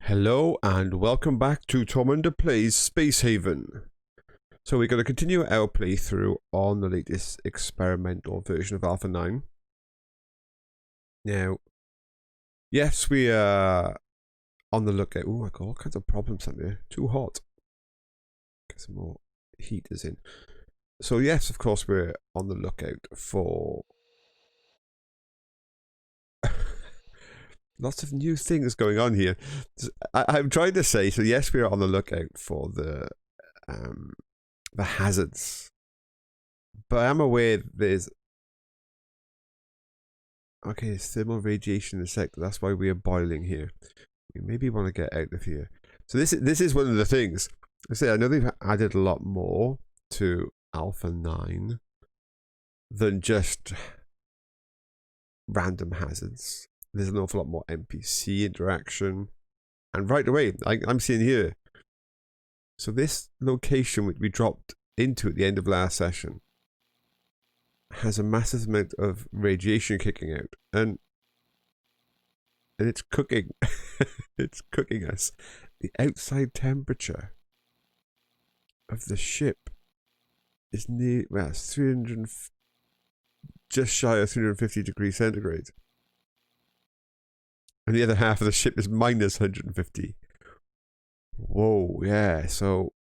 Hello and welcome back to Tormunda Plays Space Haven. So we're going to continue our playthrough on the latest experimental version of Alpha 9. Now, yes, we are on the lookout. Oh, I got all kinds of problems out there. Too hot. Get some more heaters in. So yes, of course, we're on the lookout for lots of new things going on here. I'm trying to say, so yes, we are on the lookout for the hazards. But I am aware that there's... Okay, it's thermal radiation in the sector. That's why we are boiling here. We maybe want to get out of here. So this is one of the things. I know they've added a lot more to Alpha 9 than just random hazards. There's an awful lot more NPC interaction. And right away, I'm seeing here. So this location we dropped into at the end of last session has a massive amount of radiation kicking out, and it's cooking. It's cooking us. The outside temperature of the ship is near, well, it's 300, just shy of 350 degrees centigrade, and the other half of the ship is minus 150. Whoa, yeah. So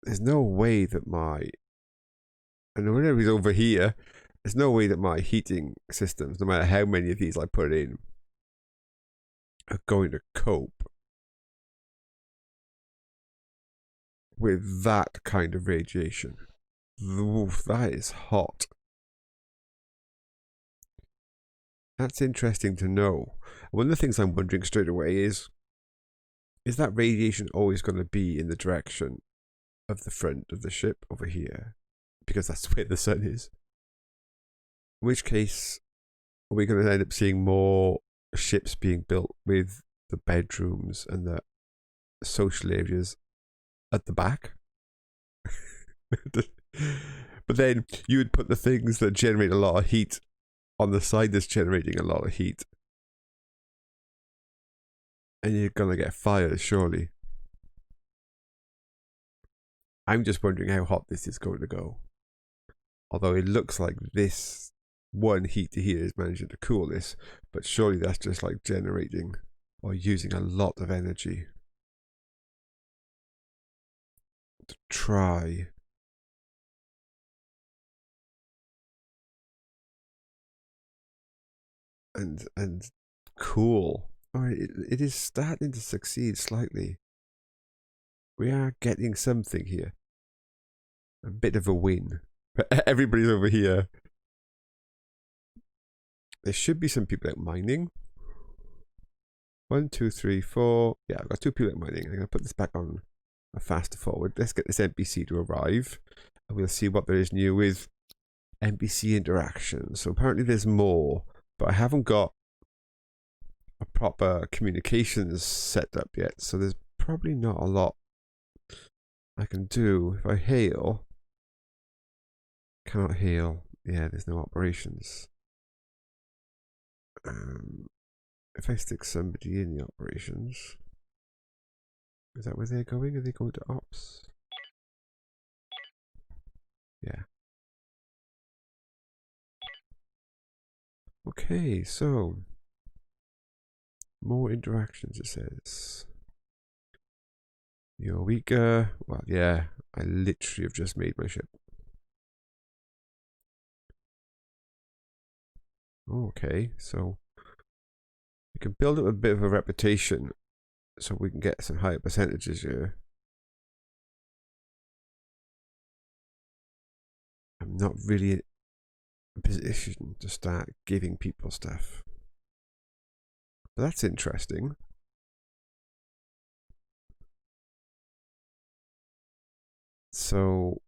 there's no way that and whenever he's over here, there's no way that my heating systems, no matter how many of these I put in, are going to cope with that kind of radiation. Oof, that is hot. That's interesting to know. One of the things I'm wondering straight away is that radiation always going to be in the direction of the front of the ship over here? Because that's where the sun is. In which case, are we going to end up seeing more ships being built with the bedrooms and the social areas at the back? But then you would put the things that generate a lot of heat on the side that's generating a lot of heat. And you're going to get fires, surely. I'm just wondering how hot this is going to go. Although it looks like this one heater here is managing to cool this, but surely that's just like generating or using a lot of energy to try and cool. All right, it is starting to succeed slightly. We are getting something here. A bit of a win. But everybody's over here. There should be some people out mining. 1, 2, 3, 4. Yeah, I've got 2 people out mining. I'm going to put this back on a faster forward. Let's get this NPC to arrive. And we'll see what there is new with NPC interaction. So apparently there's more. But I haven't got a proper communications set up yet. So there's probably not a lot I can do. If I hail... Cannot hail. Yeah, there's no operations. If I stick somebody in the operations, is that where they're going? Are they going to ops? Yeah. Okay, so more interactions, it says. You're weaker. Well, yeah, I literally have just made my ship. Okay, so we can build up a bit of a reputation so we can get some higher percentages here. I'm not really in a position to start giving people stuff. But that's interesting. So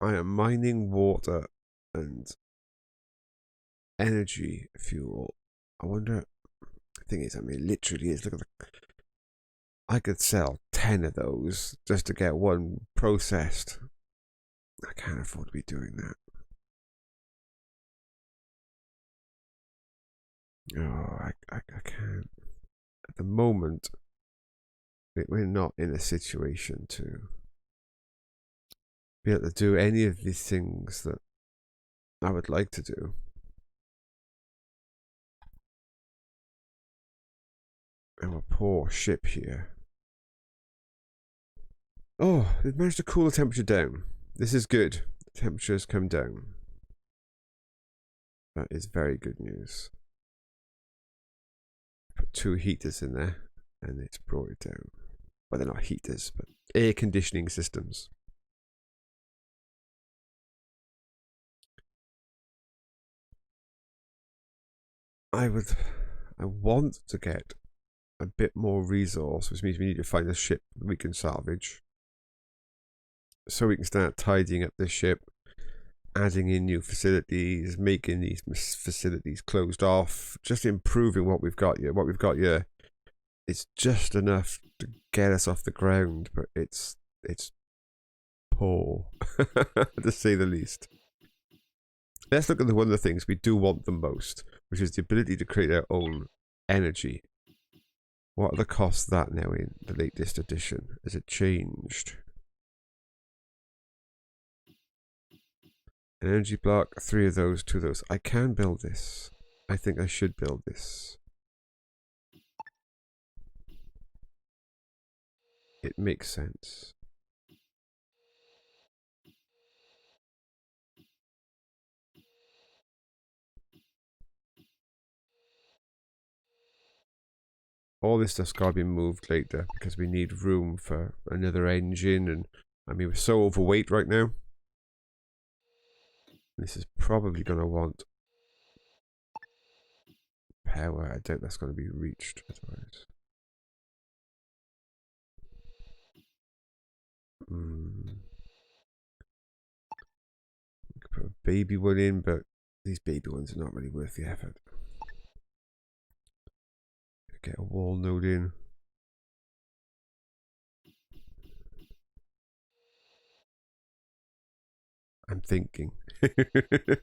I am mining water and energy fuel. I wonder. The thing is, I mean, literally is. Look at the. I could sell 10 of those just to get one processed. I can't afford to be doing that. Oh, I can't. at the moment, we're not in a situation to be able to do any of these things that I would like to do. Our poor ship here. Oh, it managed to cool the temperature down. This is good. The temperature has come down. That is very good news. Put 2 heaters in there, and it's brought it down. Well, they're not heaters, but air conditioning systems. I want to get a bit more resource, which means we need to find a ship we can salvage. So we can start tidying up this ship, adding in new facilities, making these facilities closed off, just improving what we've got here. What we've got here is just enough to get us off the ground, but it's poor, to say the least. Let's look at one of the things we do want the most, which is the ability to create our own energy. What are the costs of that now in the latest edition? Has it changed? An energy block, 3 of those, 2 of those. I can build this. I think I should build this. It makes sense. All this stuff's got to be moved later because we need room for another engine, and I mean, we're so overweight right now. This is probably going to want power. I doubt that's going to be reached otherwise. We could put a baby one in, but these baby ones are not really worth the effort. Get a wall node in. I'm thinking. The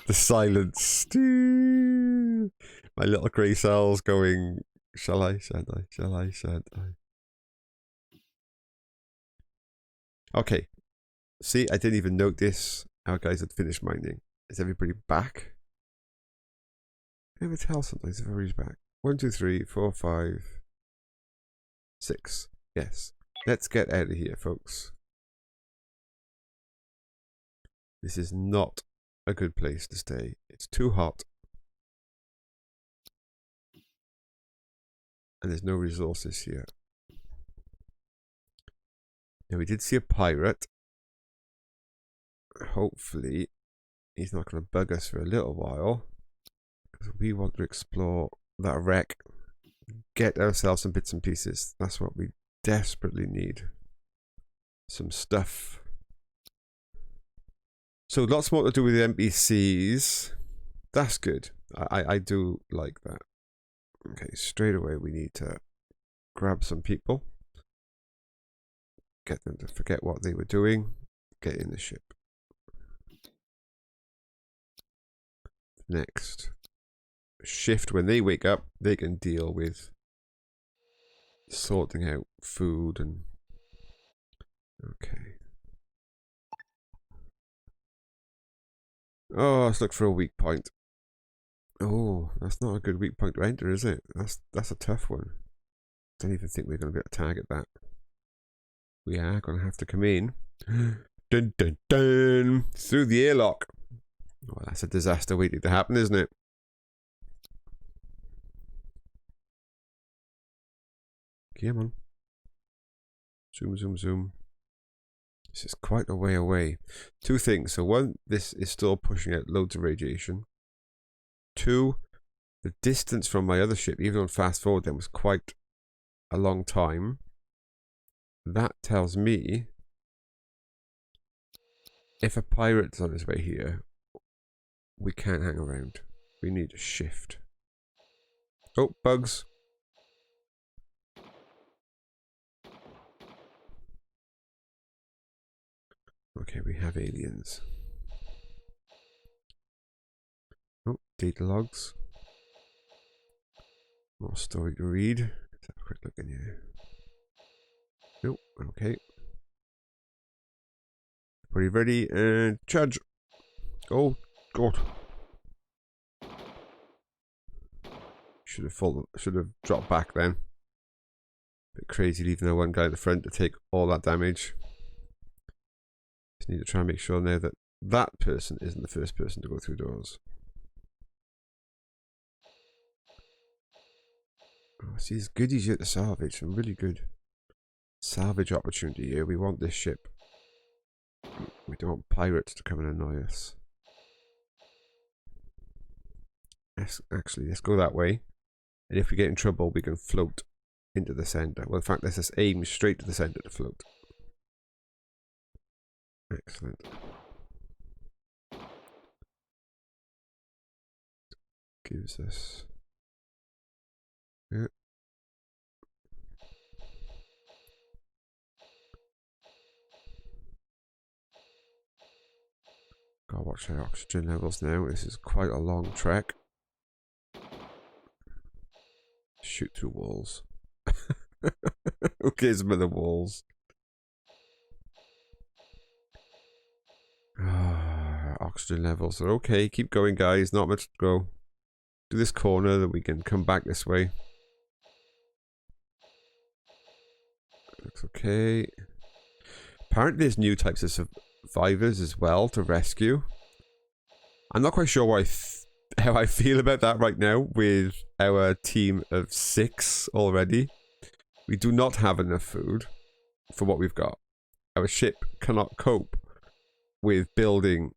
silence. My little grey cells going, shall I, shan't I, shall I, shan't I? Okay. See, I didn't even notice our guys had finished mining. Is everybody back? I never tell sometimes if everybody's back. 1, 2, 3, 4, 5, 6. Yes. Let's get out of here, folks. This is not a good place to stay. It's too hot. And there's no resources here. Now, we did see a pirate. Hopefully, he's not going to bug us for a little while. Because we want to explore that wreck. Get ourselves some bits and pieces. That's what we desperately need. Some stuff. So lots more to do with the NPCs. That's good. I do like that. Okay, straight away we need to grab some people. Get them to forget what they were doing. Get in the ship. Next. Shift, when they wake up, they can deal with sorting out food and... Okay. Oh, let's look for a weak point. Oh, that's not a good weak point to enter, is it? That's a tough one. Don't even think we're going to be able to target that. We are going to have to come in. Dun dun dun! Through the airlock. Well, that's a disaster waiting to happen, isn't it? Come on. Zoom, zoom, zoom. This is quite a way away. 2 things. So 1, this is still pushing out loads of radiation. 2, the distance from my other ship, even on fast forward then, was quite a long time. That tells me if a pirate's on his way here, we can't hang around. We need a shift. Oh, bugs. Okay, we have aliens. Oh, data logs. More story to read. Let's have a quick look in here. Nope, okay. Are you ready? And charge. Oh, God. Should have dropped back then. Bit crazy leaving that one guy at the front to take all that damage. Just need to try and make sure now that that person isn't the first person to go through doors. Oh, see, there's goodies here to salvage. Some really good salvage opportunity here. We want this ship. We don't want pirates to come and annoy us. Actually, let's go that way. And if we get in trouble, we can float into the center. Well, in fact, let's just aim straight to the center to float. Excellent. Gives us... Yeah. Gotta watch our oxygen levels now. This is quite a long trek. Shoot through walls. Who cares about the walls? Oxygen levels are okay. Keep going, guys. Not much to go. Do this corner, that we can come back this way. Looks okay. Apparently there's new types of survivors as well to rescue. I'm not quite sure how I feel about that right now with our team of 6 already. We do not have enough food for what we've got. Our ship cannot cope with building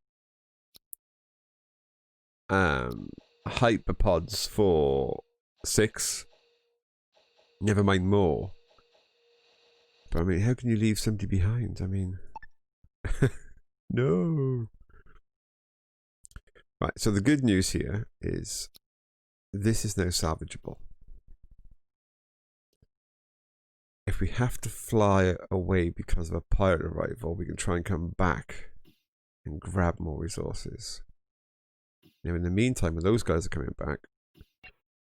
hyperpods for 6. Never mind more. But I mean, how can you leave somebody behind? I mean, no. Right, so the good news here is this is now salvageable. If we have to fly away because of a pirate arrival, we can try and come back and grab more resources. Now, in the meantime, when those guys are coming back,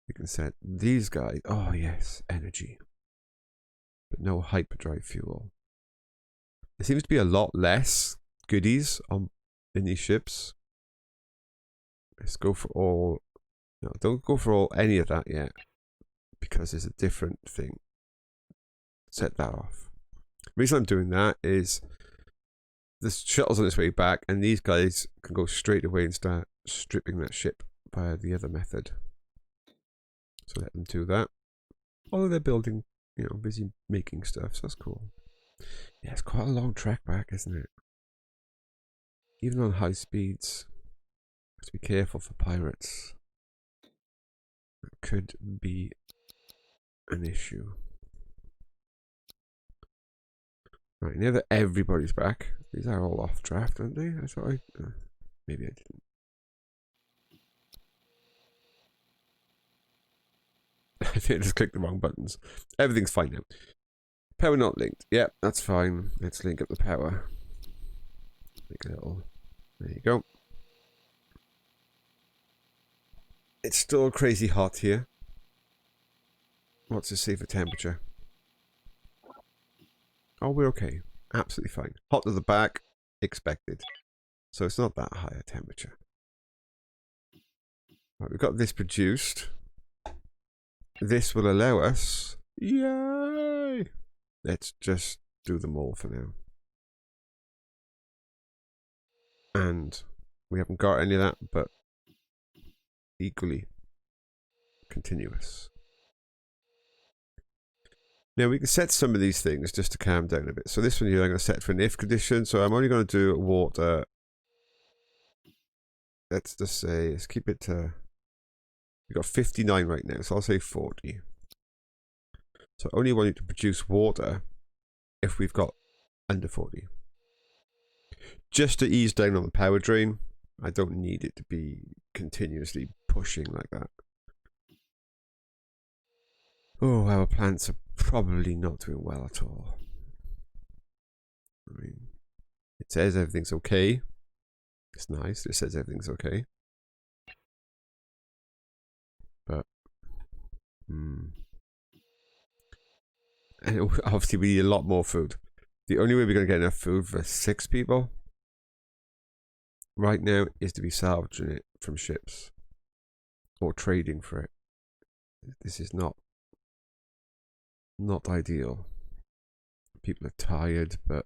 we can set these guys. Oh, yes, energy. But no hyperdrive fuel. There seems to be a lot less goodies in these ships. Let's go for all. No, don't go for any of that yet, because there's a different thing. Set that off. The reason I'm doing that is the shuttle's on its way back, and these guys can go straight away and start stripping that ship via the other method. So let them do that. Although they're building, busy making stuff, so that's cool. Yeah, it's quite a long trek back, isn't it? Even on high speeds. Have to be careful for pirates. That could be an issue. Right, now that everybody's back, these are all off draft, aren't they? I thought maybe I didn't. I think I just clicked the wrong buttons. Everything's fine now. Power not linked. Yep, that's fine. Let's link up the power. Make a little. There you go. It's still crazy hot here. What's the safer temperature? Oh, we're okay. Absolutely fine. Hot to the back, expected. So it's not that high a temperature. Right, we've got this produced. This will allow us. Yay! Let's just do them all for now. And we haven't got any of that, but equally continuous. Now we can set some of these things just to calm down a bit. So this one here I'm going to set for an if condition. So I'm only going to do water. Let's just say, let's keep it to, we've got 59 right now, so I'll say 40. So only want it to produce water if we've got under 40. Just to ease down on the power drain. I don't need it to be continuously pushing like that. Oh, our plants are probably not doing well at all. I mean, it says everything's okay. It's nice. It says everything's okay. But And obviously we need a lot more food. The only way we're going to get enough food for 6 people right now is to be salvaging it from ships or trading for it. This is not ideal. People are tired, but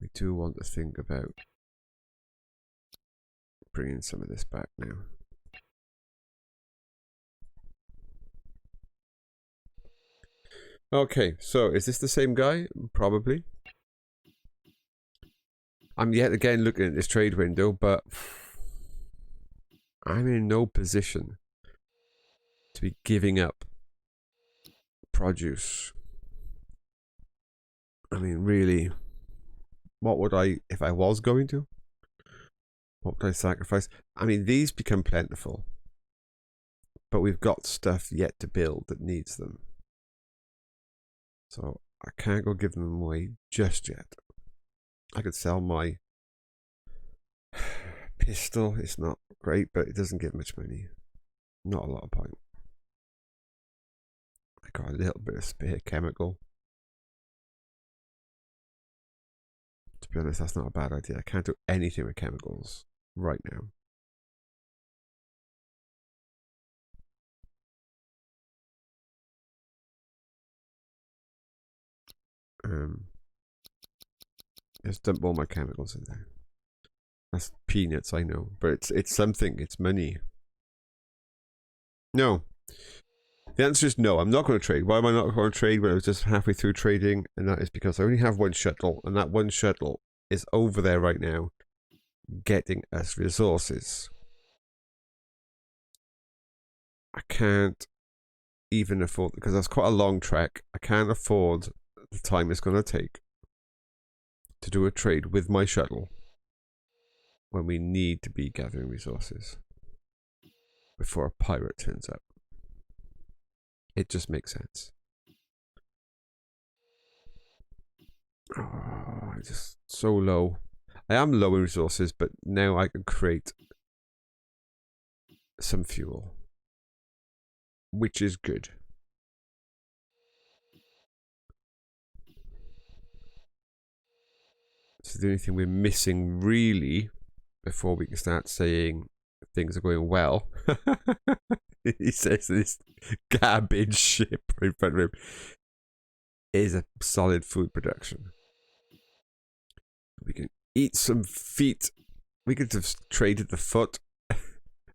we do want to think about bringing some of this back now. Okay, so is this the same guy? Probably. I'm yet again looking at this trade window, but I'm in no position to be giving up produce. I mean, really, what would I, if I was going to? What would I sacrifice? I mean, these become plentiful, but we've got stuff yet to build that needs them. So I can't go give them away just yet. I could sell my pistol. It's not great, but it doesn't give much money. Not a lot of point. I got a little bit of spare chemical. To be honest, that's not a bad idea. I can't do anything with chemicals right now. Just dump all my chemicals in there. That's peanuts, I know, but it's something. It's money. No. The answer is no. I'm not going to trade. Why am I not going to trade when I was just halfway through trading? And that is because I only have one shuttle, and that one shuttle is over there right now, getting us resources. I can't even afford, because that's quite a long trek. I can't afford the time it's going to take to do a trade with my shuttle when we need to be gathering resources before a pirate turns up. It just makes sense. Oh, I'm just so low. I am low in resources, but now I can create some fuel, which is good. So the only thing we're missing really before we can start saying things are going well, he says this garbage ship in front of him, is a solid food production. We can eat some feet. We could have traded the foot, but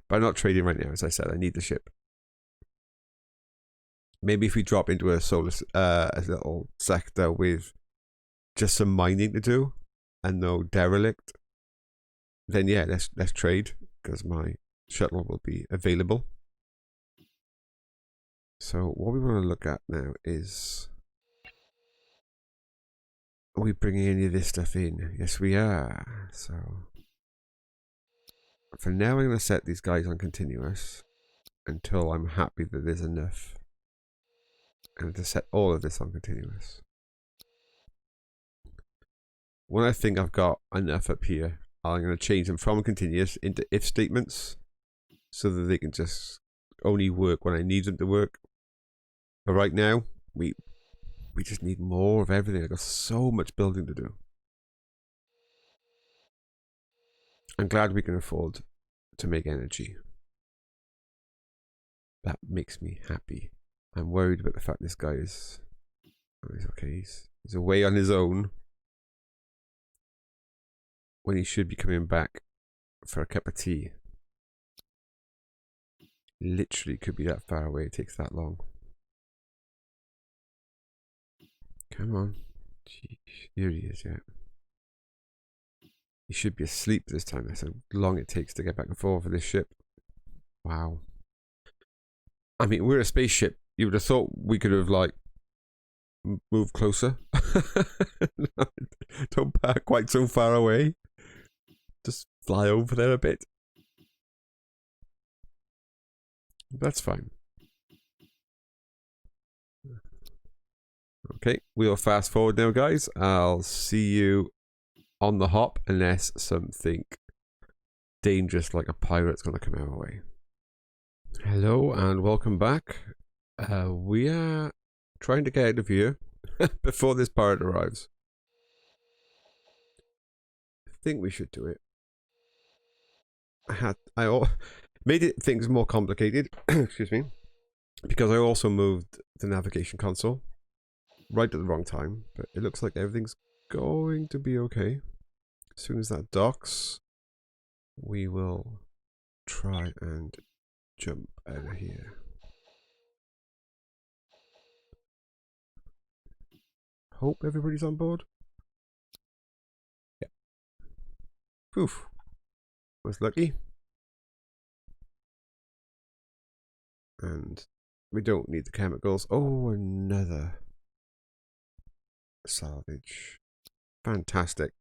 I'm not trading right now. As I said, I need the ship. Maybe if we drop into a little sector with just some mining to do and no derelict, then yeah, let's trade, because my shuttle will be available. So what we want to look at now is, are we bringing any of this stuff in? Yes, we are. So for now, I'm going to set these guys on continuous until I'm happy that there's enough. And to set all of this on continuous. When I think I've got enough up here, I'm going to change them from continuous into if statements so that they can just only work when I need them to work. But right now, we just need more of everything. I've got so much building to do. I'm glad we can afford to make energy. That makes me happy. I'm worried about the fact this guy is... Oh, he's okay. He's away on his own when he should be coming back for a cup of tea. Literally could be that far away. It takes that long. Come on. Jeez, here he is, yeah. He should be asleep this time. That's how long it takes to get back and forth with this ship. Wow. I mean, we're a spaceship. You would have thought we could have, like, moved closer. Don't park quite so far away. Just fly over there a bit. That's fine. Okay, we'll fast forward now, guys. I'll see you on the hop unless something dangerous like a pirate's going to come our way. Hello and welcome back. We are trying to get out of here before this pirate arrives. I think we should do it. I made it things more complicated. Excuse me, because I also moved the navigation console right at the wrong time. But it looks like everything's going to be okay. As soon as that docks, we will try and jump out of here. Hope everybody's on board. Yeah. Poof. Was lucky. And we don't need the chemicals. Oh, another salvage. Fantastic.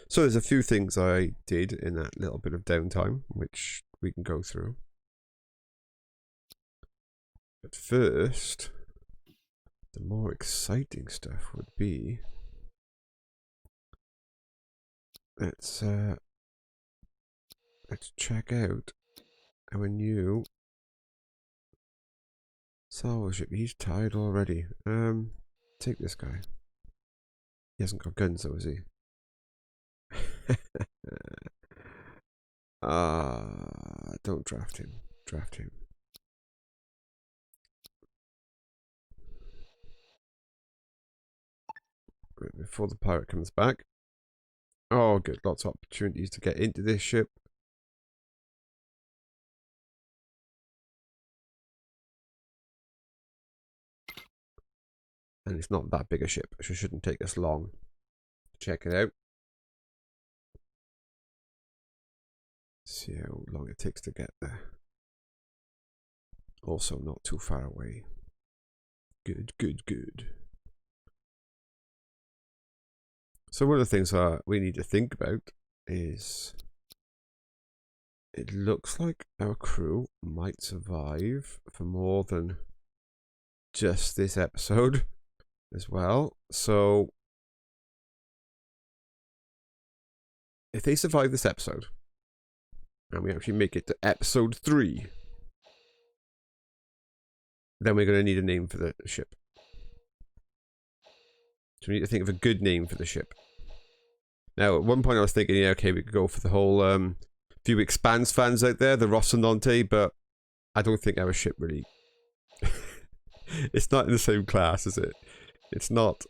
So there's a few things I did in that little bit of downtime, which we can go through. But first, the more exciting stuff would be, let's check out our new salvage ship. He's tired already. Take this guy. He hasn't got guns though, has he? Don't draft him. Draft him. Before the pirate comes back. Oh, good. Lots of opportunities to get into this ship. And it's not that big a ship, so it shouldn't take us long to check it out. See how long it takes to get there. Also not too far away. Good, good, good. So one of the things we need to think about is it looks like our crew might survive for more than just this episode as well. So if they survive this episode and we actually make it to episode 3, then we're going to need a name for the ship. So we need to think of a good name for the ship. Now, at one point I was thinking, yeah, okay, we could go for the whole few Expanse fans out there, the Rocinante, but I don't think our ship really... It's not in the same class, is it? It's not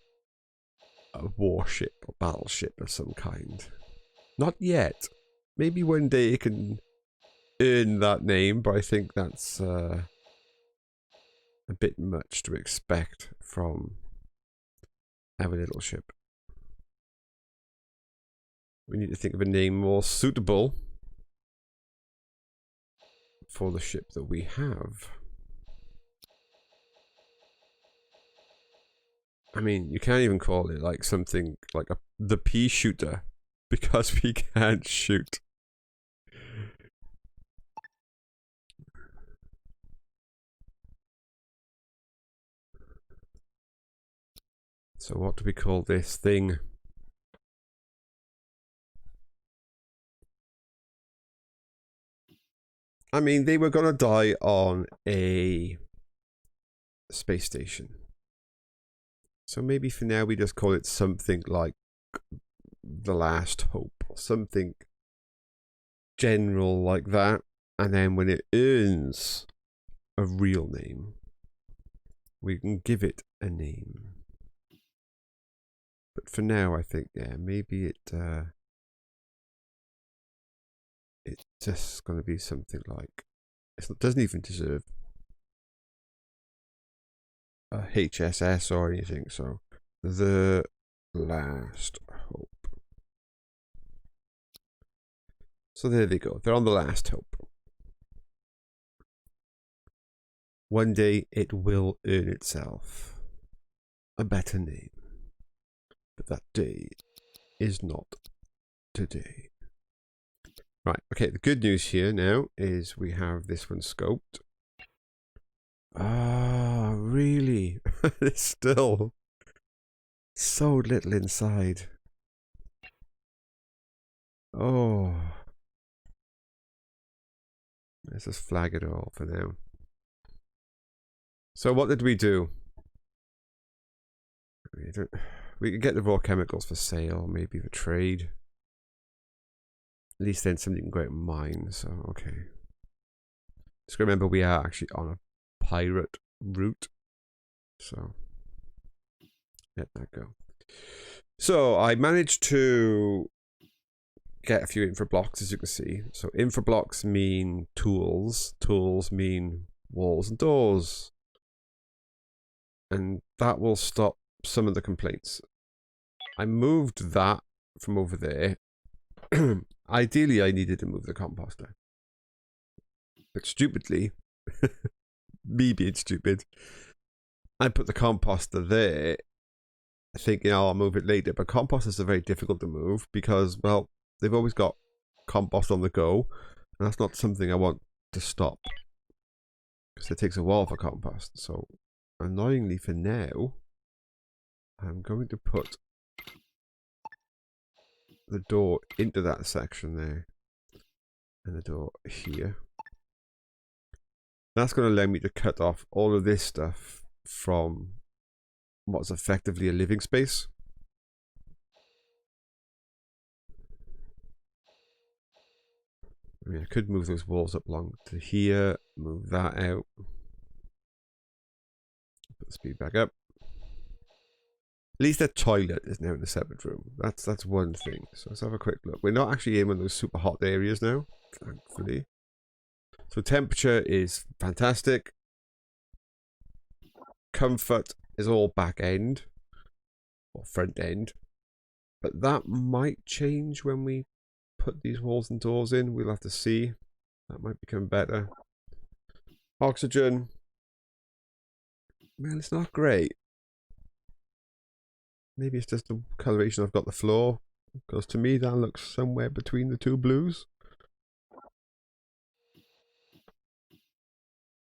a warship or battleship of some kind. Not yet. Maybe one day it can earn that name, but I think that's a bit much to expect from our little ship. We need to think of a name more suitable for the ship that we have. I mean, you can't even call it like something like the pea shooter because we can't shoot. So what do we call this thing? I mean, they were going to die on a space station. So maybe for now we just call it something like The Last Hope or something general like that. And then when it earns a real name, we can give it a name. But for now, I think, yeah, maybe it's just going to be something like, it doesn't even deserve a HSS or anything, so The Last Hope. So there they go, they're on The Last Hope. One day it will earn itself a better name, but that day is not today. Right, okay, the good news here now is we have this one scoped. Ah, really? There's still so little inside. Oh. Let's just flag it all for now. So what did we do? We could get the raw chemicals for sale, maybe for trade. At least then somebody can go out and mine, so okay. Just remember we are actually on a pirate route. So let that go. So I managed to get a few infra blocks, as you can see. So infra blocks mean tools. Tools mean walls and doors. And that will stop some of the complaints. I moved that from over there. Ideally, I needed to move the composter. But stupidly, me being stupid, I put the composter there thinking, oh, I'll move it later. But composters are very difficult to move because, well, they've always got compost on the go. And that's not something I want to stop. Because it takes a while for compost. So, annoyingly for now, I'm going to put the door into that section there. And the door here. That's going to allow me to cut off all of this stuff from what's effectively a living space. I mean, I could move those walls up along to here, move that out. Put the speed back up. At least the toilet is now in a separate room. That's one thing. So let's have a quick look. We're not actually in one of those super hot areas now, thankfully. So temperature is fantastic. Comfort is all back end or front end. But that might change when we put these walls and doors in. We'll have to see. That might become better. Oxygen. Well, it's not great. Maybe it's just the coloration I've got the floor. Because to me that looks somewhere between the two blues.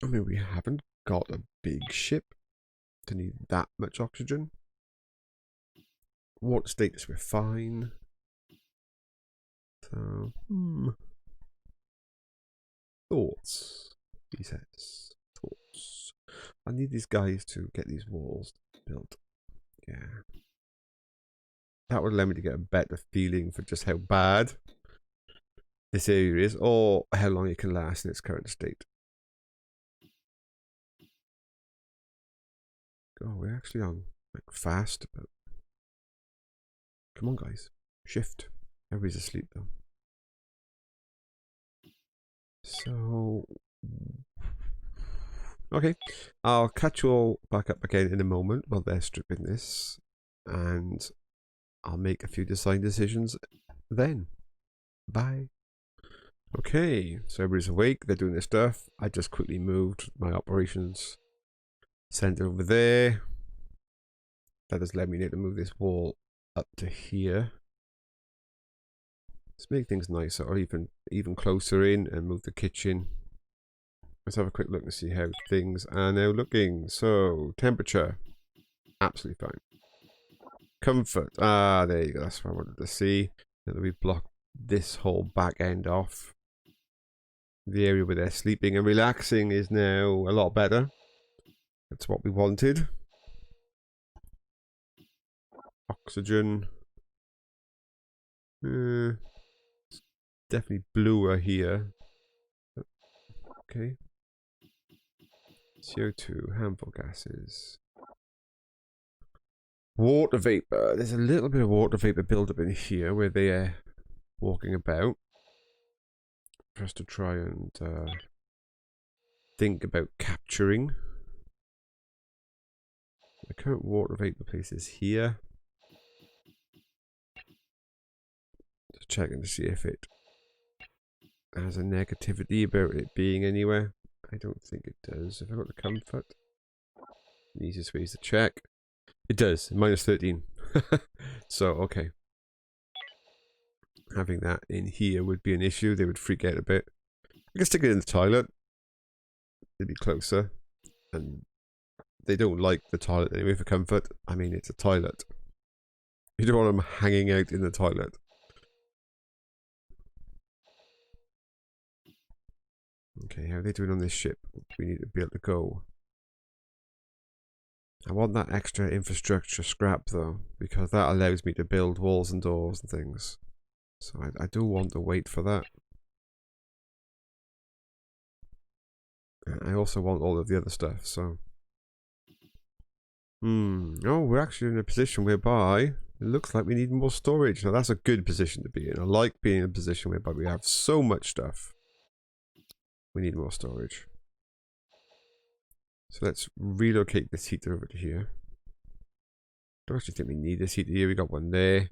I mean, we haven't got a big ship to need that much oxygen. Water status, we're fine. So, thoughts, he says. Thoughts. I need these guys to get these walls built. Yeah. That would allow me to get a better feeling for just how bad this area is, or how long it can last in its current state. Oh, we're actually on like fast, but come on, guys, shift. Everybody's asleep though. So, okay, I'll catch you all back up again in a moment while they're stripping this, and I'll make a few design decisions then. Bye. Okay, so everybody's awake, they're doing their stuff. I just quickly moved my operations center over there. That has led me to move this wall up to here. Let's make things nicer, or even closer in, and move the kitchen. Let's have a quick look and see how things are now looking. So, temperature, absolutely fine. Comfort, there you go, that's what I wanted to see. Now that we've blocked this whole back end off. The area where they're sleeping and relaxing is now a lot better. That's what we wanted. Oxygen. Definitely bluer here. Okay. CO2, harmful gases. Water vapor. There's a little bit of water vapor buildup in here where they are walking about. For us to try and think about capturing. The current water vapor place is here. Just checking to see if it has a negativity about it being anywhere. I don't think it does. If I got the comfort, the easiest way is to check. It does, minus 13. So, okay. Having that in here would be an issue. They would freak out a bit. I can stick it in the toilet. It'd be closer. And they don't like the toilet anyway for comfort. I mean, it's a toilet. You don't want them hanging out in the toilet. Okay, how are they doing on this ship? We need to be able to go. I want that extra infrastructure scrap though, because that allows me to build walls and doors and things. So I do want to wait for that. I also want all of the other stuff, so... Oh, we're actually in a position whereby it looks like we need more storage. Now that's a good position to be in. I like being in a position whereby we have so much stuff. We need more storage. So let's relocate this heater over to here. Don't actually think we need this heater here. We got one there.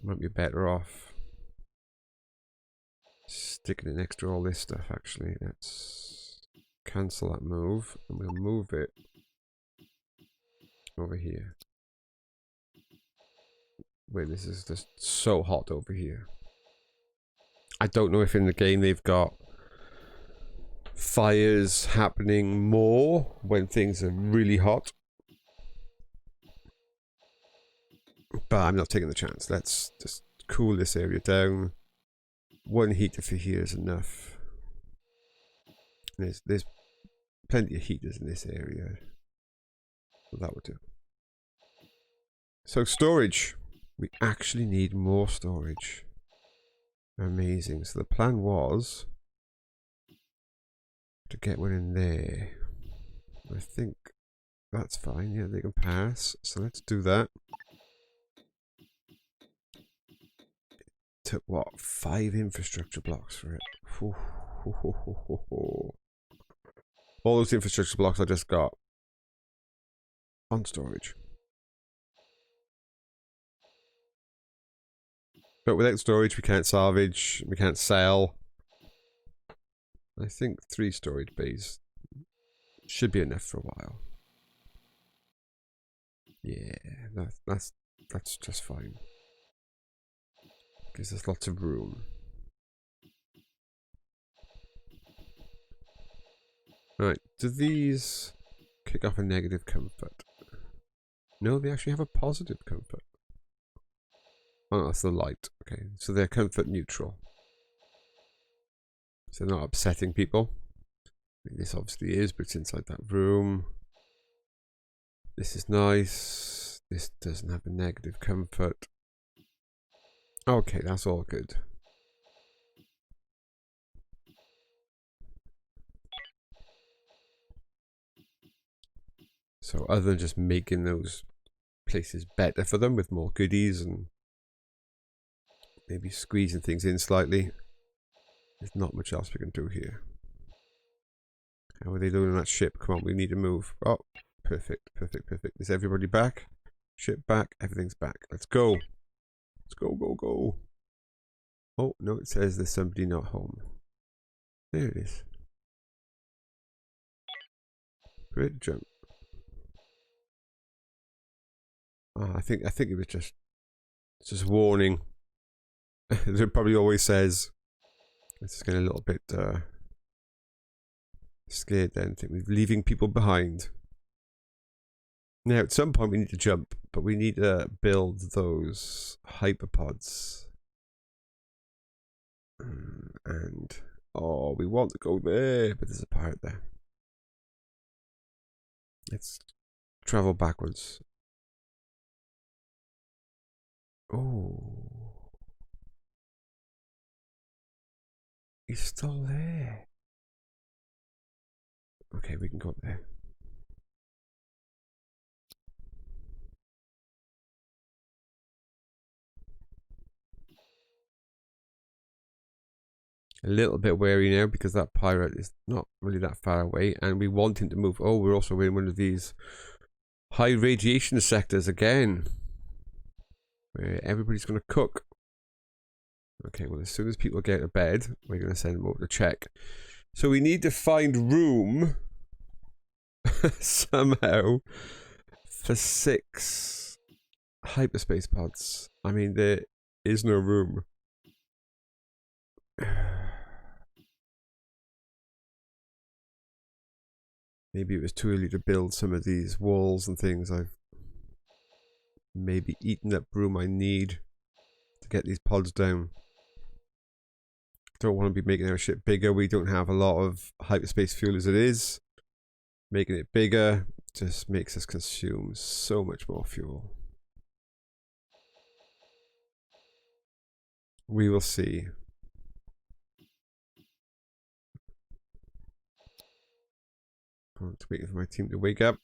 Might be better off sticking it next to all this stuff, actually. Let's cancel that move, and we'll move it over here. Wait, this is just so hot over here. I don't know if in the game they've got fires happening more when things are really hot. But I'm not taking the chance. Let's just cool this area down. One heater for here is enough. There's plenty of heaters in this area. So that would do. So storage. We actually need more storage. Amazing. So the plan was to get one in there. I think that's fine. Yeah, they can pass. So let's do that. Took what? 5 infrastructure blocks for it. All those infrastructure blocks I just got on storage. But without storage, we can't salvage, we can't sell. I think 3 storage bays should be enough for a while. Yeah, that's just fine. Gives us lots of room. Right, do these kick off a negative comfort? No, they actually have a positive comfort. Oh, that's the light. Okay, so they're comfort neutral. So they're not upsetting people. I mean, this obviously is, but it's inside that room. This is nice. This doesn't have a negative comfort. Okay, that's all good. So other than just making those places better for them with more goodies and maybe squeezing things in slightly, there's not much else we can do here. How are they doing on that ship? Come on, we need to move. Oh, perfect, perfect, perfect. Is everybody back? Ship back, everything's back. Let's go. Let's go, go, go. Oh, no, it says there's somebody not home. There it is. Great jump. Oh, I think it was just warning. It probably always says. It's just getting a little bit scared then. I think we're leaving people behind. Now, at some point we need to jump, but we need to build those hyperpods. And, oh, we want to go there, but there's a pirate there. Let's travel backwards. Oh. He's still there. Okay, we can go up there. A little bit wary now because that pirate is not really that far away and we want him to move. Oh, we're also in one of these high radiation sectors again where everybody's going to cook. Okay, well, as soon as people get to bed, we're going to send them over to check. So we need to find room somehow for 6 hyperspace pods. I mean, there is no room. Maybe it was too early to build some of these walls and things. I've maybe eaten up room I need to get these pods down. Don't want to be making our ship bigger. We don't have a lot of hyperspace fuel as it is. Making it bigger just makes us consume so much more fuel. We will see. I'm waiting for my team to wake up.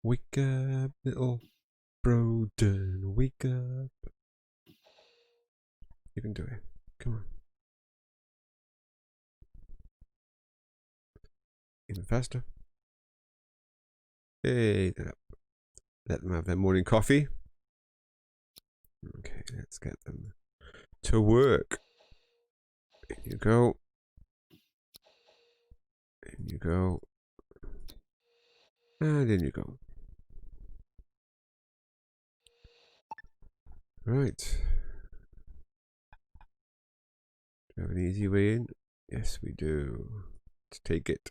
Wake up, little Broden. Wake up. You can do it. Come on. Even faster. Hey, let them have their morning coffee. Okay, let's get them to work. In you go. In you go. And in you go. Right. Do we have an easy way in? Yes, we do. Let's take it.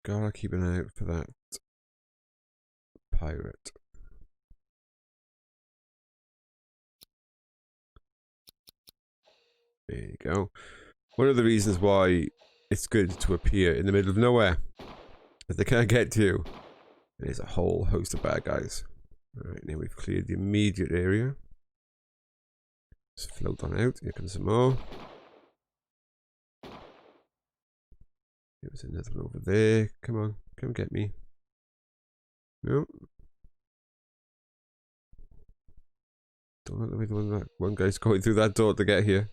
Gotta keep an eye out for that pirate. There you go. One of the reasons why it's good to appear in the middle of nowhere, if they can't get to you, there's a whole host of bad guys. Alright, now we've cleared the immediate area. Just float on out. Here comes some more. There's another one over there. Come on, come get me. No. Don't let me the one that one guy's going through that door to get here.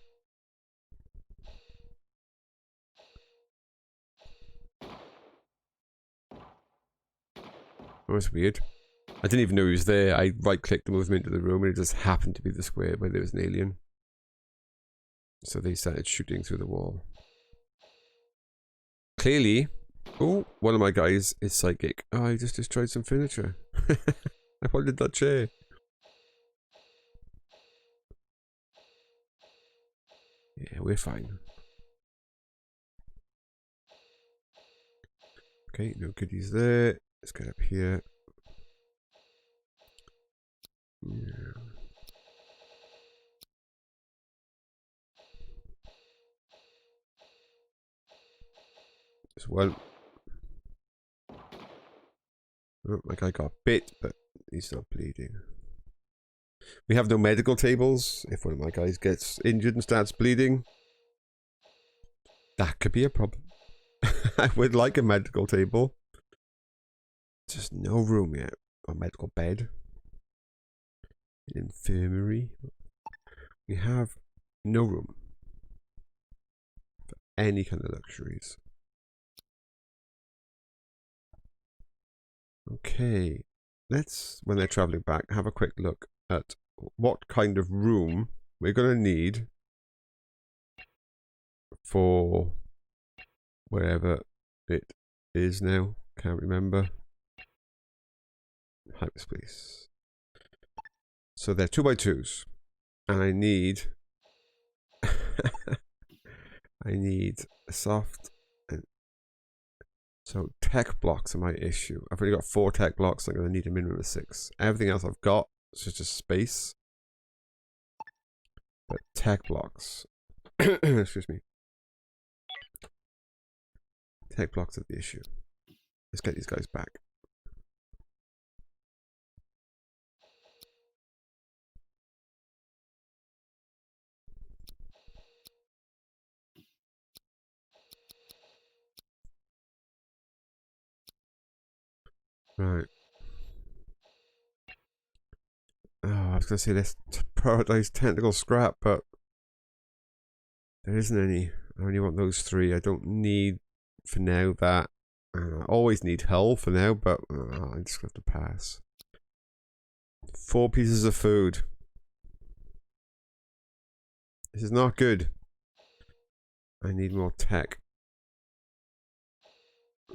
Oh, it's weird. I didn't even know he was there. I right-clicked to move him into the room and it just happened to be the square where there was an alien. So they started shooting through the wall. Clearly, oh, one of my guys is psychic. Oh, I just destroyed some furniture. I wanted that chair. Yeah, we're fine. Okay, no goodies there. Let's get up here. Yeah. Just one. Oh, my guy got bit, but he's not bleeding. We have no medical tables. If one of my guys gets injured and starts bleeding, that could be a problem. I would like a medical table. Just no room yet. A medical bed. An infirmary. We have no room for any kind of luxuries. Okay. Let's, when they're traveling back, have a quick look at what kind of room we're going to need for wherever it is now. Can't remember. Hyperspace. So they're 2x2s. And I need I need a soft. So tech blocks are my issue. I've only got 4 tech blocks. So I'm going to need a minimum of 6. Everything else I've got is just space. But tech blocks. Excuse me. Tech blocks are the issue. Let's get these guys back. Right. Oh, I was going to say let's prioritize technical scrap, but there isn't any. I only want those 3. I don't need, for now, that. I always need hull for now, but I just have to pass. 4 pieces of food. This is not good. I need more tech.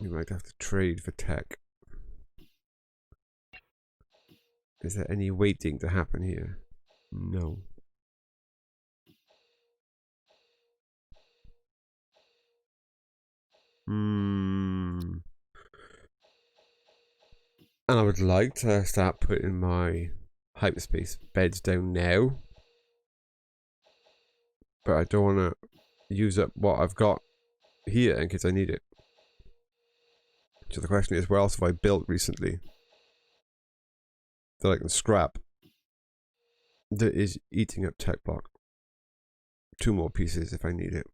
We might have to trade for tech. Is there any waiting to happen here? No. And I would like to start putting my hyperspace beds down now. But I don't want to use up what I've got here in case I need it. So the question is, what else have I built recently that I can scrap that is eating up tech block? 2 more pieces if I need it.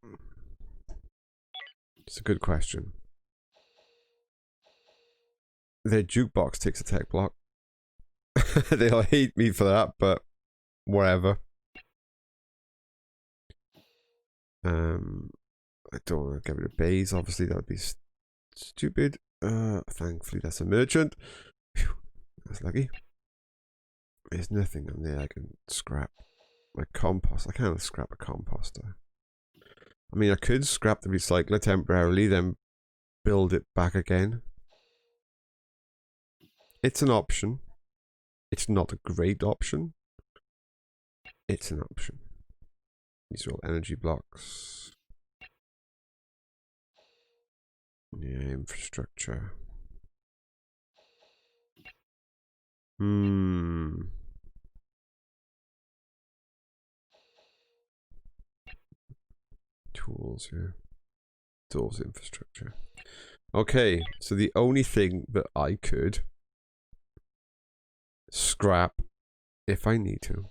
It's a good question. Their jukebox takes a tech block. They'll hate me for that, but whatever. I don't want to get rid of bays, obviously that would be stupid. Thankfully that's a merchant. Whew, that's lucky. There's nothing on there I can scrap. My compost, I can't scrap a composter. I mean, I could scrap the recycler temporarily, then build it back again. It's an option. It's not a great option. It's an option. These are all energy blocks. Yeah, infrastructure. Tools, yeah. Tools, infrastructure. Okay, so the only thing that I could scrap if I need to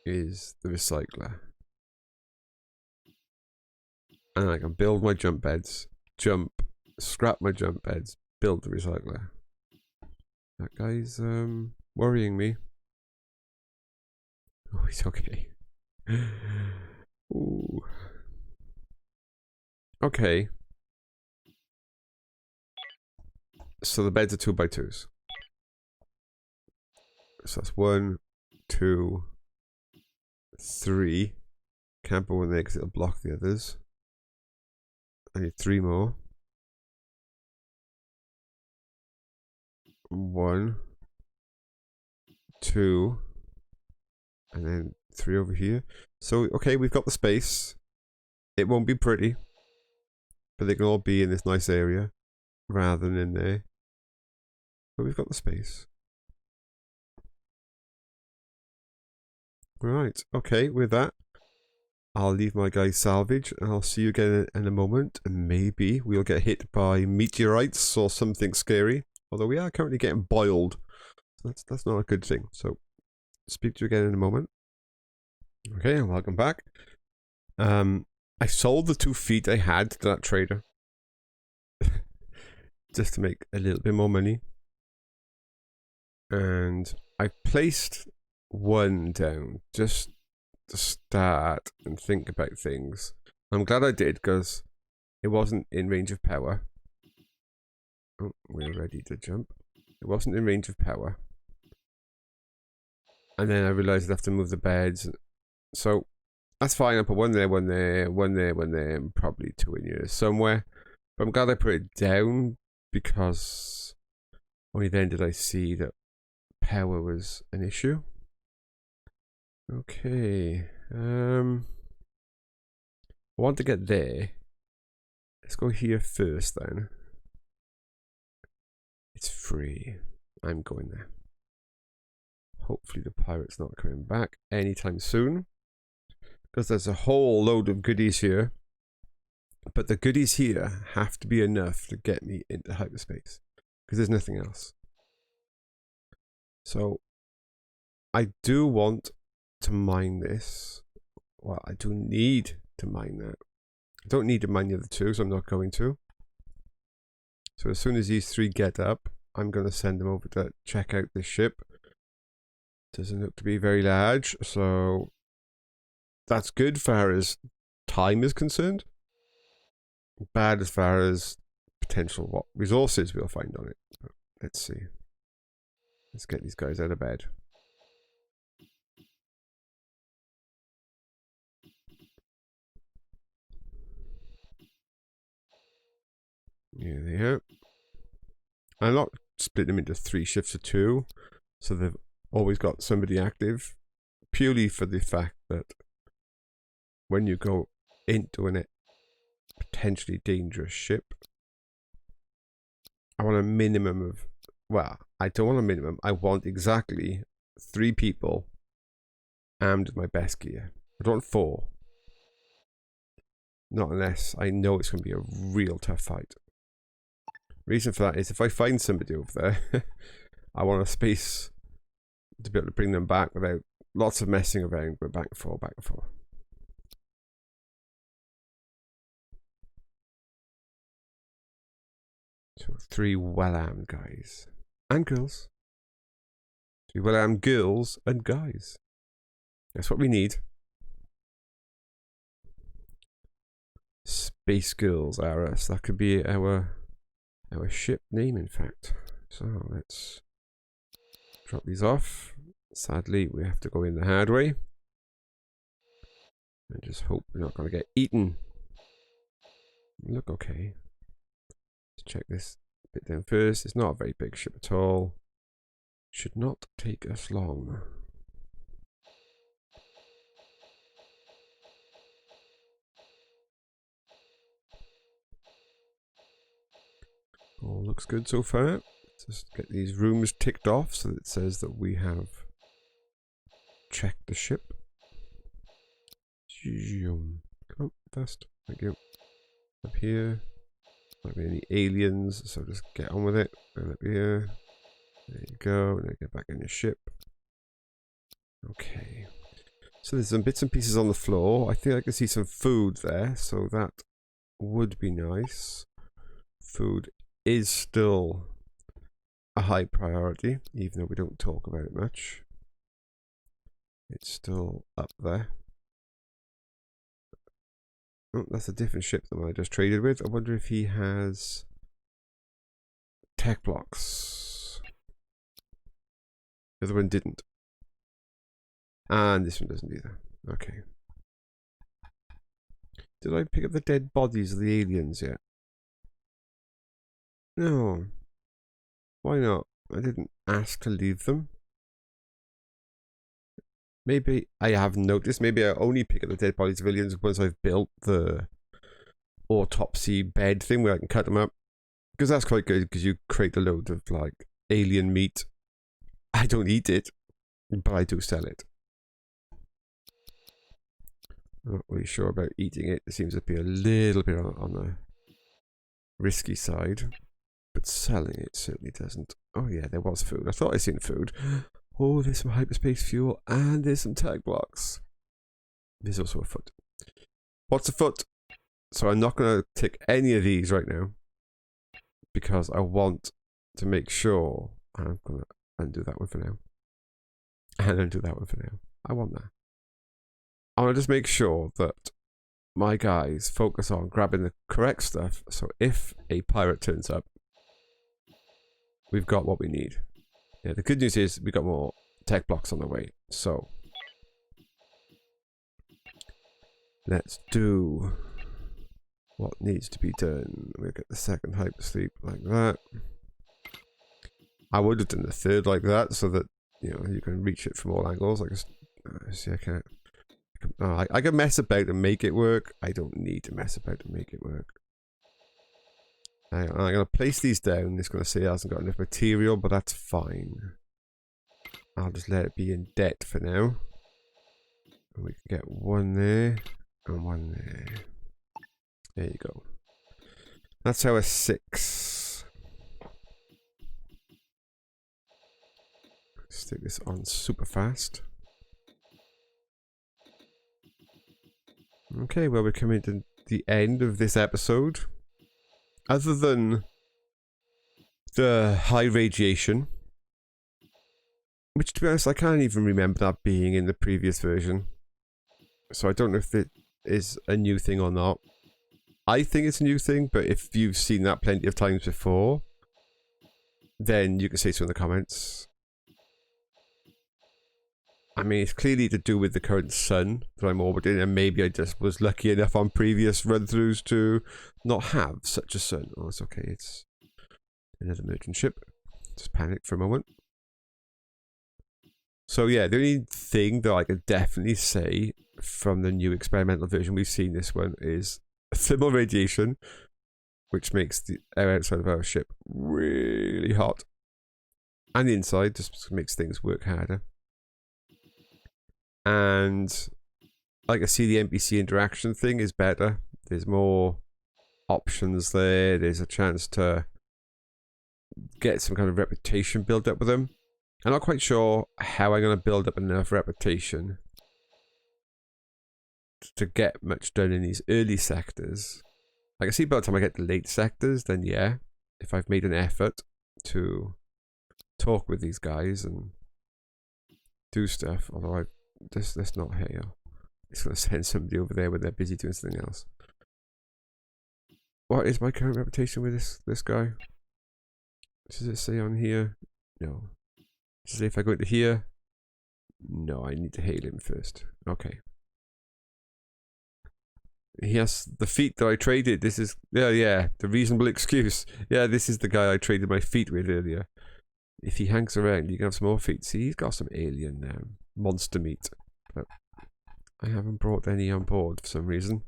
is the recycler. And I can build my jump beds, scrap my jump beds, build the recycler. That guy's worrying me. Oh, he's okay. Ooh. Okay. So the beds are 2x2s. So that's 1, 2, 3. Can't put one there because it'll block the others. I need 3 more. 1, 2, and then 3 over here. So, okay, we've got the space. It won't be pretty, but they can all be in this nice area rather than in there. But we've got the space. Right, okay, with that, I'll leave my guys salvage, and I'll see you again in a moment, and maybe we'll get hit by meteorites or something scary. Although we are currently getting boiled. That's not a good thing. So, speak to you again in a moment. Okay, and welcome back. I sold the 2 feet I had to that trader. Just to make a little bit more money. And I placed 1 down just to start and think about things. I'm glad I did because it wasn't in range of power. Oh, we're ready to jump. It wasn't in range of power. And then I realized I'd have to move the beds. So that's fine. I put 1 there, 1 there, 1 there, 1 there, and probably 2 in here somewhere. But I'm glad I put it down because only then did I see that power was an issue. Okay. I want to get there. Let's go here first then. It's free. I'm going there. Hopefully the pirate's not coming back anytime soon. Because there's a whole load of goodies here. But the goodies here have to be enough to get me into hyperspace. Because there's nothing else. So, I do want to mine this. Well, I do need to mine that. I don't need to mine the other 2, so I'm not going to. So as soon as these 3 get up, I'm going to send them over to check out this ship. Doesn't look to be very large, so that's good as far as time is concerned. Bad as far as potential what resources we'll find on it. But let's see. Let's get these guys out of bed. Yeah, they are. I'm not split them into 3 shifts of 2, so they've always got somebody active, purely for the fact that when you go into a potentially dangerous ship, I want a minimum of, well, I don't want a minimum, I want exactly 3 people armed with my best gear. I don't want 4. Not unless I know it's going to be a real tough fight. Reason for that is if I find somebody over there, I want a space to be able to bring them back without lots of messing around, but back and forth, back and forth. So 3 well-armed guys. And girls. 3 well-armed girls and guys. That's what we need. Space Girls are us. That could be our ship name, in fact. So let's drop these off. Sadly, we have to go in the hard way. And just hope we're not going to get eaten. Look okay. Let's check this bit down first. It's not a very big ship at all. Should not take us long. All looks good so far. Let's just get these rooms ticked off so that it says that we have checked the ship. Come on, fast. Thank you. Up here. Might be any aliens, so just get on with it. Go up here. There you go. And then get back in your ship. Okay. So there's some bits and pieces on the floor. I think I can see some food there, so that would be nice. Food is still a high priority, even though we don't talk about it much. It's still up there. Oh, that's a different ship than I just traded with. I wonder if he has tech blocks. The other one didn't. And this one doesn't either. Okay. Did I pick up the dead bodies of the aliens yet? No. Why not? I didn't ask to leave them. Maybe I haven't noticed. Maybe I only pick up the dead bodies of aliens once I've built the autopsy bed thing where I can cut them up. Because that's quite good, because you create a load of, like, alien meat. I don't eat it, but I do sell it. I'm not really sure about eating it. It seems to be a little bit on the risky side. But selling it certainly doesn't. Oh yeah, there was food. I thought I'd seen food. Oh, there's some hyperspace fuel and there's some tag blocks. There's also a foot. What's a foot? So I'm not going to tick any of these right now. Because I want to make sure. I'm going to undo that one for now. And undo that one for now. I want that. I want to just make sure that my guys focus on grabbing the correct stuff. So if a pirate turns up, we've got what we need. Yeah, the good news is we've got more tech blocks on the way. So let's do what needs to be done. We'll get the second hypersleep like that. I would have done the third like that so that, you know, you can reach it from all angles. Like, see, I can't. I can mess about and make it work. I don't need to mess about and make it work. I'm going to place these down. It's going to say it hasn't got enough material, but that's fine. I'll just let it be in debt for now. And we can get one there and one there. There you go. That's our 6. Stick this on super fast. Okay, well, we're coming to the end of this episode. Other than the high radiation, which to be honest, I can't even remember that being in the previous version. So I don't know if it is a new thing or not. I think it's a new thing, but if you've seen that plenty of times before, then you can say so in the comments. I mean, it's clearly to do with the current sun that I'm orbiting, and maybe I just was lucky enough on previous run-throughs to not have such a sun. Oh, it's okay. It's another merchant ship. Just panic for a moment. So yeah, the only thing that I could definitely say from the new experimental version we've seen this one is thermal radiation, which makes the air outside of our ship really hot. And the inside just makes things work harder. And like I see the NPC interaction thing is better. There's more options there. There's a chance to get some kind of reputation built up with them. I'm not quite sure how I'm going to build up enough reputation to get much done in these early sectors. Like I see by the time I get to late sectors, then yeah, if I've made an effort to talk with these guys and do stuff, although let's not here. It's going to send somebody over there when they're busy doing something else. What is my current reputation with this guy? Does it say on here? No. Does it say if I go into here? No, I need to hail him first. Okay. He has the feet that I traded. This is, yeah, the reasonable excuse. Yeah, this is the guy I traded my feet with earlier. If he hangs around, you can have some more feet. See, he's got some alien monster meat. But I haven't brought any on board for some reason.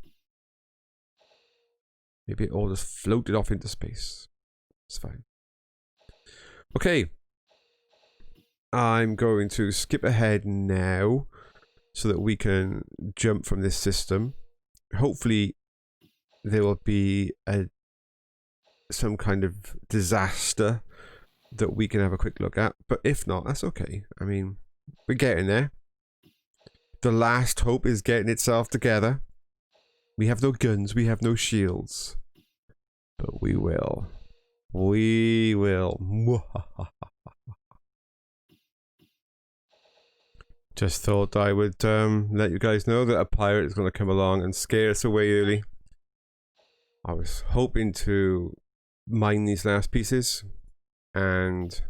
Maybe it all just floated off into space. It's fine. Okay. I'm going to skip ahead now so that we can jump from this system. Hopefully there will be some kind of disaster that we can have a quick look at. But if not, that's okay. I mean, we're getting there. The last hope is getting itself together. We have no guns, we have no shields. But we will. We will. Just thought I would let you guys know that a pirate is going to come along and scare us away early. I was hoping to mine these last pieces and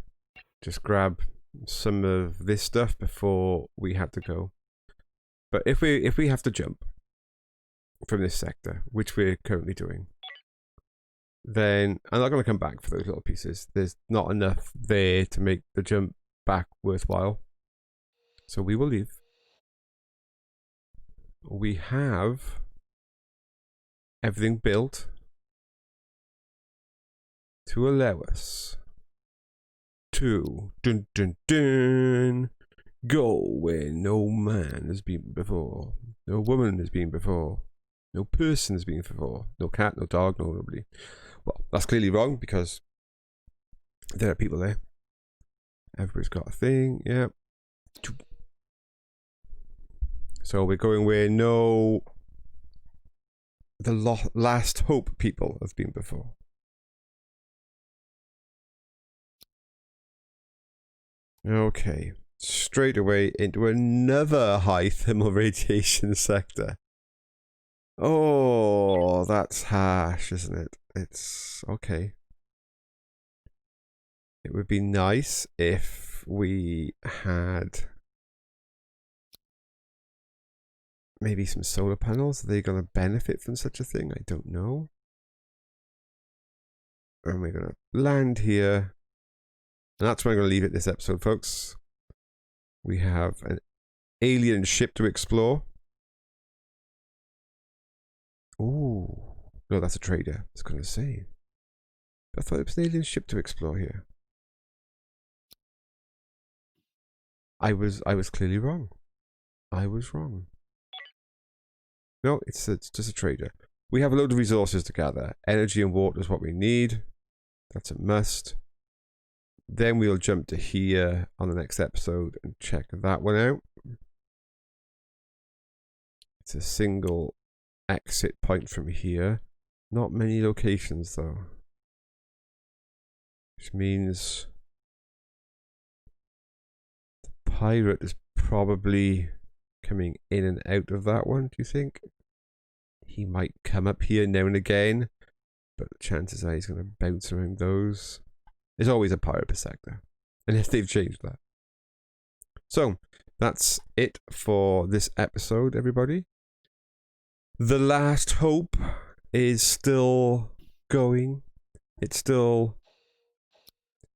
just grab some of this stuff before we had to go. But if we have to jump from this sector, which we're currently doing, then I'm not going to come back for those little pieces. There's not enough there to make the jump back worthwhile. So we will leave. We have everything built to allow us to go where no man has been before, no woman has been before, no person has been before, no cat, no dog, no nobody. Well, that's clearly wrong because there are people there. Everybody's got a thing, yeah. So we're going where the last hope people have been before. Okay, straight away into another high thermal radiation sector. Oh, that's harsh, isn't it? It's okay. It would be nice if we had maybe some solar panels. Are they going to benefit from such a thing? I don't know. And we're going to land here. And that's where I'm going to leave it this episode, folks. We have an alien ship to explore. Ooh. No, that's a trader. I was going to say. I thought it was an alien ship to explore here. I was clearly wrong. I was wrong. No, it's just a trader. We have a load of resources to gather. Energy and water is what we need. That's a must. Then we'll jump to here on the next episode and check that one out. It's a single exit point from here. Not many locations though. Which means the pirate is probably coming in and out of that one, do you think? He might come up here now and again, but the chances are he's going to bounce around those. There's always a pirate per sector, unless they've changed that. So, that's it for this episode, everybody. The last hope is still going. It's still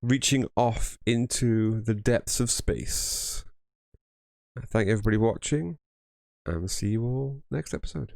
reaching off into the depths of space. Thank everybody watching, and see you all next episode.